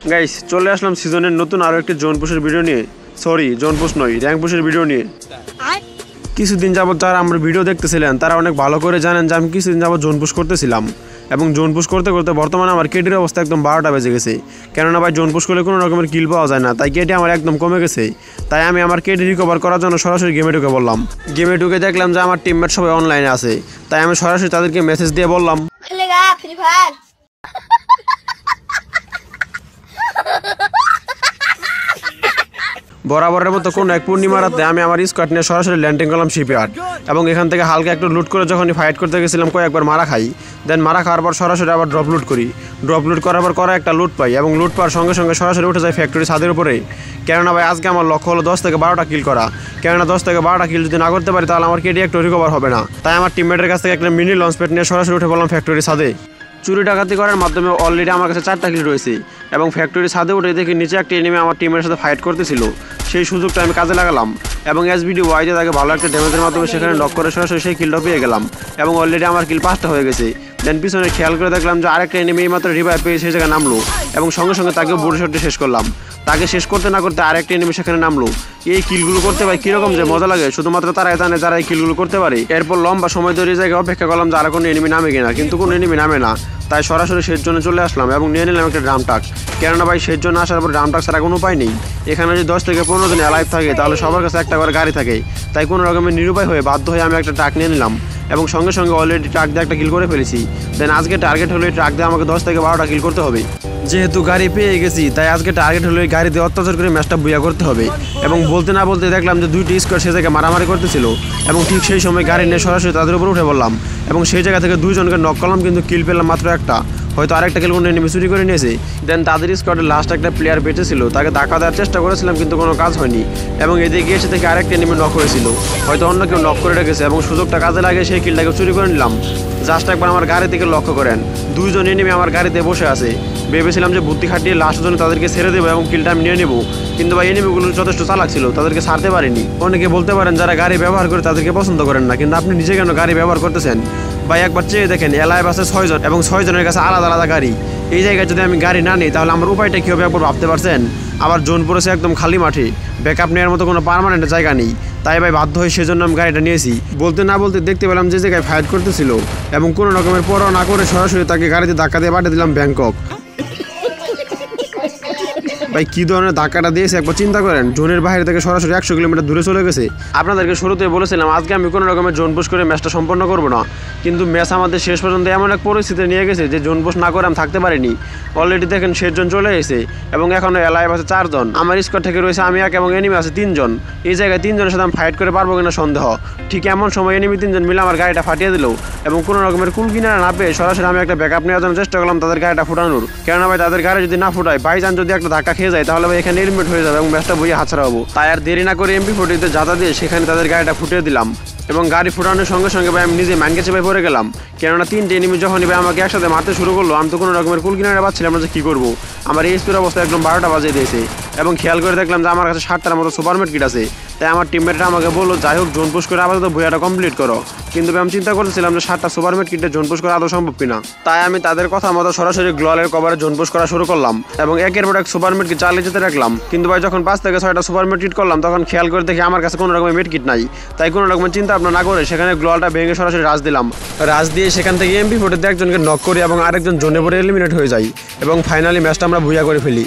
Guys চলে আসলাম সিজনের নতুন আরো একটি জোন পুশের ভিডিও নিয়ে। সরি জোন পুশ নয়, র্যাঙ্ক পুশের ভিডিও নিয়ে। কিছুদিন যাবত যারা আমার ভিডিও দেখতেছিলেন তারা অনেক ভালো করে জানেন যে আমি কিছুদিন যাবত জোন পুশ করতেছিলাম এবং জোন পুশ করতে করতে বর্তমানে আমার কেটির অবস্থা একদম 12টা বেজে গেছে। কেননা ভাই জোন পুশ করলে কোনো রকমের কিল পাওয়া যায় না, তাই কেটি আমার একদম কমে গেছে। তাই আমি আমার কেটি রিকভার করার জন্য সরাসরি গেমে ঢুকে বললাম। গেমে ঢুকে দেখলাম যে আমার টিমমেট সবাই অনলাইনে আছে, তাই আমি সরাসরি তাদেরকে মেসেজ দিয়ে বললাম বরাবরের মতো কোনো এক পূর্ণিমা রাতে আমি আমার স্কোয়াড নিয়ে সরাসরি ল্যান্ডিং করলাম শিপইয়ার্ড এবং এখান থেকে হালকা একটু লুট করে যখনই ফাইট করতে গেছিলাম কয়েকবার মারা খাই। দেন মারা খাওয়ার পর সরাসরি আবার ড্রপ লুট করি। ড্রপ লুট করার পর একটা লুট পাই এবং লুট পাওয়ার সঙ্গে সঙ্গে সরাসরি উঠে যায় ফ্যাক্টরি ছাদের উপরে। কেননা ভাই আজকে আমার লক্ষ্য হলো 10 থেকে 12টা কিল করা। কেননা 10 থেকে 12টা কিল যদি না করতে পারি তাহলে আমার কেডি একটু রিকভার হবে না। তাই আমার টিমমেটের কাছ থেকে একটা মিনি লঞ্চ প্যাড নিয়ে সরাসরি উঠে বললাম ফ্যাক্টরি ছাদে। চুরি ডাকাতি করার মাধ্যমে অলরেডি আমার কাছে 4টা কিল রয়েছে এবং ফ্যাক্টরি ছাদে উঠে দেখি নিচে একটা এনিমি আমার টিমের সাথে ফাইট করতেছিল। সেই সুযোগটা আমি কাজে লাগালাম এবং এসবিডি ওয়াইতে তাকে ভালো একটা ড্যামেজের মাধ্যমে সেখানে নক করে সরাসরি সেই কিলটা পেয়ে গেলাম এবং অলরেডি আমার কিল 5টা হয়ে গেছে। দেন পিছনে খেয়াল করে দেখলাম যে আরেকটা এনিমি মাত্র রিভাইভ পেয়ে সেই জায়গায় নামলো এবং সঙ্গে সঙ্গে তাকে বুড়ো শটটি শেষ করলাম। তাকে শেষ করতে না করতে আরেকটা এনিমি সেখানে নামলো। এই কিলগুলো করতে ভাই কীরকম যে মজা লাগে শুধুমাত্র তারাই জানে যারা এই কিলগুলো করতে পারে। এরপর লম্বা সময় ধরে জায়গায় অপেক্ষা করলাম যে আর কোনো এনিমি নামে কিনা, কিন্তু কোনো এনিমি নামে না। তাই সরাসরি শেষ জন্য চলে আসলাম এবং নিয়ে নিলাম একটা ড্রাম ট্রাক। কেননা ভাই শেষ জন্য আসার পর ড্রাম ট্রাক ছাড়া কোনো উপায় নেই। এখানে যদি 10 থেকে 15 জন অ্যালাইভ থাকে তাহলে সবার কাছে একটা করে গাড়ি থাকে। তাই কোনো রকমের নিরুপায় হয়ে বাধ্য হয়ে আমি একটা ট্রাক নিয়ে নিলাম এবং সঙ্গে সঙ্গে অলরেডি ট্রাক দিয়ে একটা কিল করে ফেলেছি। দেন আজকে টার্গেট হলো ট্রাক দিয়ে আমাকে 10 থেকে 12টা কিল করতে হবে। যেহেতু গাড়ি পেয়ে গেছি তাই আজকে টার্গেট হলো এই গাড়িতে অত্যাচার করে ম্যাচটা বুয়া করতে হবে। এবং বলতে না বলতে দেখলাম যে 2টি স্কোয়াড সে জায়গায় মারামারি করতেছিল এবং ঠিক সেই সময় গাড়ি নিয়ে সরাসরি তাদের উপর উঠে বললাম এবং সেই জায়গা থেকে 2 জনকে নক করলাম, কিন্তু কিল পেলাম মাত্র একটা। হয়তো আরেকটা কিল কোনো এনিমি চুরি করে নিয়েছে। দেন তাদের স্কোয়াডের লাস্ট একটা প্লেয়ার বেঁচে ছিল, তাকে ধাক্কা দেওয়ার চেষ্টা করেছিলাম কিন্তু কোনো কাজ হয়নি এবং এদিকে এসে থেকে আরেকটা এনিমি নক হয়েছিল। হয়তো অন্য কেউ নক করে রেখেছে এবং সুযোগটা কাজে লাগে সেই কিলটাকে চুরি করে নিলাম। জাস্ট একবার আমার গাড়ি থেকে লক্ষ্য করেন, 2 জন এনিমি আমার গাড়িতে বসে আছে। ভেবেছিলাম যে বুদ্ধি খাটিয়ে লাস্টের জন্য তাদেরকে ছেড়ে দেবো এবং কিলটা আমি নিয়ে নেবো, কিন্তু ভাই এনিমিগুলো যথেষ্ট চালাক ছিল, তাদেরকে ছাড়তে পারিনি। অনেকে বলতে পারেন যারা গাড়ি ব্যবহার করে তাদেরকে পছন্দ করেন না, কিন্তু আপনি নিজে কেন গাড়ি ব্যবহার করতেছেন? ভাই একবার চেয়ে দেখেন, এলাইভ আছে 6 জন এবং 6 জনের কাছে আলাদা আলাদা গাড়ি। এই জায়গায় যদি আমি গাড়ি না নিই তাহলে আমার উপায়টা কী হবে একবার ভাবতে পারছেন? আবার জোন পড়েছে একদম খালি মাঠে, ব্যাকআপ নেওয়ার মতো কোনো পার্মানেন্ট জায়গা নেই। তাই ভাই বাধ্য হয়ে সেজন্য আমি গাড়িটা নিয়েছি। বলতে না বলতে দেখতে পেলাম যে জায়গায় ফাইট করতেছিল এবং কোনো রকমের পরোয়া না করে সরাসরি তাকে গাড়িতে ধাক্কা দিয়ে পাঠিয়ে দিলাম ব্যাংকক। ভাই কী ধরনের ধাক্কাটা দিয়েছে একবার চিন্তা করেন, জোনের বাইরে থেকে সরাসরি 100 কিলোমিটার দূরে চলে গেছে। আপনাদেরকে শুরুতে বলেছিলাম আজকে আমি কোনো রকমের জোন পুশ করে ম্যাচটা সম্পন্ন করবো না, কিন্তু ম্যাচ আমাদের শেষ পর্যন্ত এমন এক পরিস্থিতি নিয়ে গেছে যে জোন পুশ না করে আমি থাকতে পারিনি। অলরেডি দেখেন 6 জন চলে এসেছে এবং এখনও অ্যালাইভ আছে 4 জন। আমার স্কোয়াড থেকে রয়েছে আমি এক এবং এনিমি আছে 3 জন। এই জায়গায় 3 জনের সাথে আমি ফাইট করে পারবো কিনা সন্দেহ। ঠিক এমন সময় এনিমি 3 জন মিলে আমার গাড়িটা ফাটিয়ে দিল এবং কোনো রকমের কুল কিনারা না পেয়ে সরাসরি আমি একটা ব্যাকআপ নেওয়ার জন্য চেষ্টা করলাম তাদের গাড়িটা ফুটানোর। কেননা ভাই তাদের গাড়ি যদি না ফুটায় বাইচান যদি একটা ধাক্কা খেয়ে যায় তাহলে ভাই এখানে এলিমিনেট হয়ে যাবে এবং ম্যাচটা বইয়ে হাতছাড়া হবো। তাই আর দেরি না করে MP40 জাতা দিয়ে সেখানে তাদের গাড়িটা ফুটিয়ে দিলাম এবং গাড়ি ফুটানোর সঙ্গে সঙ্গে ভাই আমি নিজে ম্যানকে চেপে পড়ে গেলাম। কেননা 3টে এনিমি যখনই ভাই আমাকে একসাথে মারতে শুরু করলো আমি তো কোনো রকমের কুল কিনারা পাচ্ছিলাম না যে কী করবো। আমার এই স্পিড অবস্থা একদম 12টা বাজিয়ে দিয়েছে এবং খেয়াল করে দেখলাম যে আমার কাছে 7টার মতো সুপারমেট কিট আছে। তাই আমার টিমমেটরা আমাকে বললো যাই হোক জোন পুশ করে আপাতত ভুয়াটা কমপ্লিট করো, কিন্তু আমি চিন্তা করতেছিলাম যে 7টা সুপারমেট কিটে জোন পুশ করা আদৌ সম্ভব কিনা। তাই আমি তাদের কথা মতো সরাসরি গ্লোয়ালের কভারে জোন পুশ করা শুরু করলাম এবং একের পর এক সুপারমেট কিট চালিয়ে যেতে রাখলাম। কিন্তু ভাই যখন 5 থেকে 6টা সুপারমেট কিট করলাম তখন খেয়াল করে দেখি আমার কাছে কোনো রকমের মেট কিট নাই। তাই কোনো রকমের চিন্তা ভাবনা না করে সেখানে গ্লোয়ালটা ভেঙে সরাসরি রাজ দিলাম। রাজ দিয়ে সেখান থেকে MP40 একজনকে নক করি এবং আরেকজন জোনে পড়ে এলিমিনেট হয়ে যায় এবং ফাইনালি ম্যাচটা আমরা ভুয়া করে ফেলি।